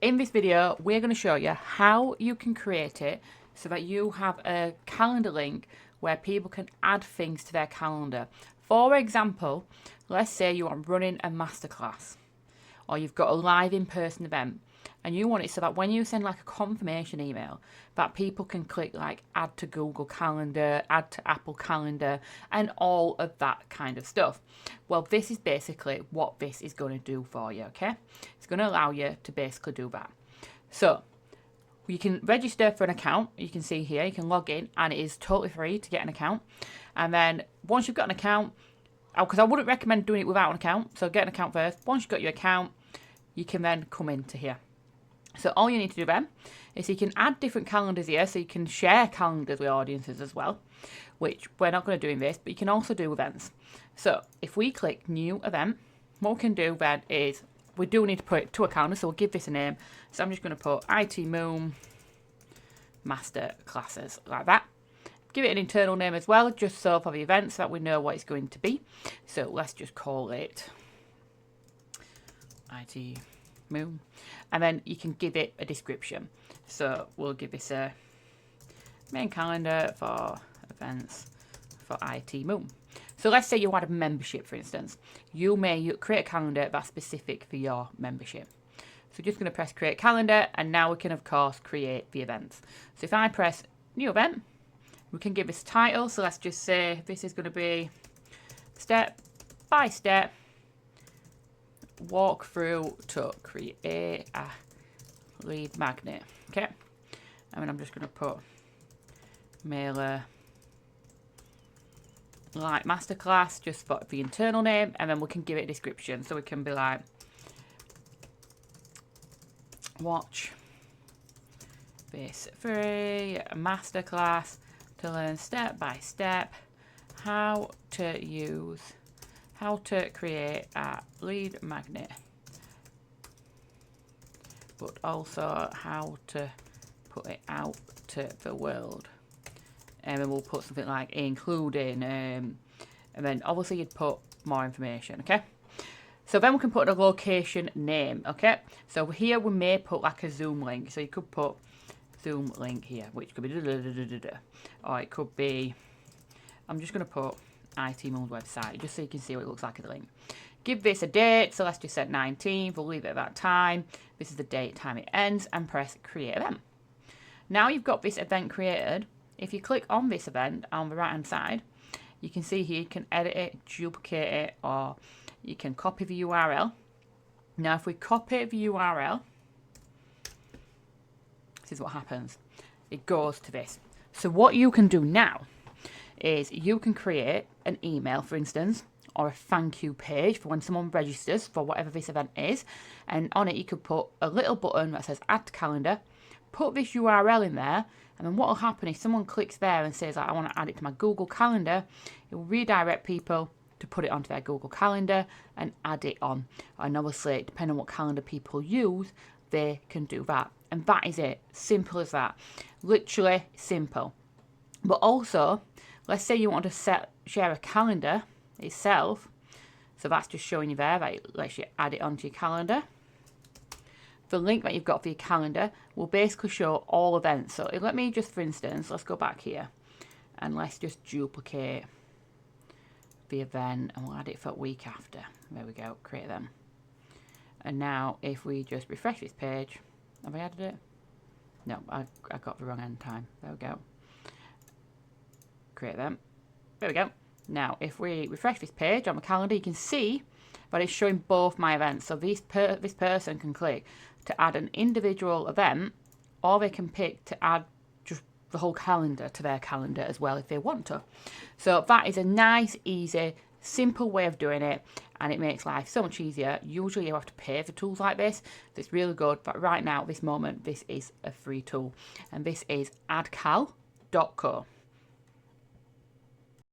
in this video, we're going to show you how you can create it so that you have a calendar link where people can add things to their calendar. For example, let's say you are running a masterclass or you've got a live in-person event and you want it so that when you send like a confirmation email that people can click like add to Google Calendar, add to Apple Calendar and all of that kind of stuff. Well, this is basically what this is going to do for you, okay? It's going to allow you to basically do that. So you can register for an account. You can see here, you can log in and it is totally free to get an account. And then once you've got an account, because I wouldn't recommend doing it without an account, so get an account first. Once you've got your account, you can then come into here. So all you need to do then is you can add different calendars here, so you can share calendars with audiences as well, which we're not going to do in this, but you can also do events. So if we click new event, what we can do then is we do need to put it to a calendar, so we'll give this a name. So I'm just going to put IT Moon Master Classes like that. Give it an internal name as well, just so for the event so that we know what it's going to be. So let's just call it IT Moon. And then you can give it a description. So we'll give this a main calendar for events for IT Moon. So let's say you had a membership, for instance. You may create a calendar that's specific for your membership. So just going to press create calendar, and now we can of course create the events. So if I press new event, we can give this a title. So let's just say this is going to be step by step walkthrough to create a lead magnet. Okay, and then I'm just going to put mailer like masterclass just for the internal name, and then we can give it a description. So we can be like, watch this free masterclass to learn step by step how to create a lead magnet, but also how to put it out to the world. And then we'll put something like including, and then obviously you'd put more information, okay? So then we can put a location name, okay? So here we may put like a Zoom link. So you could put Zoom link here, which could be, or it could be, I'm just going to put IT Moon's website, just so you can see what it looks like at the link. Give this a date, so let's just set 19th, we'll leave it at that time. This is the date, time it ends, and press create event. Now you've got this event created. If you click on this event on the right hand side, you can see here you can edit it, duplicate it, or you can copy the URL. Now if we copy the URL, this is what happens. It goes to this. So what you can do now is you can create an email, for instance, or a thank you page for when someone registers for whatever this event is. And on it you could put a little button that says add to calendar, put this URL in there, and then what will happen if someone clicks there and says like, I want to add it to my Google Calendar, it will redirect people to put it onto their Google Calendar and add it on. And obviously, depending on what calendar people use, they can do that. And that is it. Simple as that. Literally simple. But also, let's say you want to share a calendar itself. So that's just showing you there that it lets you add it onto your calendar. The link that you've got for your calendar will basically show all events. So let me just, for instance, let's go back here and let's just duplicate the event and we'll add it for a week after. There we go, create them. And now if we just refresh this page, have I added it? No, I got the wrong end time. There we go. Create them. There we go. Now if we refresh this page on the calendar, you can see that it's showing both my events. So this person can click to add an individual event, or they can pick to add just the whole calendar to their calendar as well if they want to. So that is a nice, easy, simple way of doing it, and it makes life so much easier. Usually you have to pay for tools like this, so it's really good, but right now at this moment this is a free tool, and this is AddCal.co.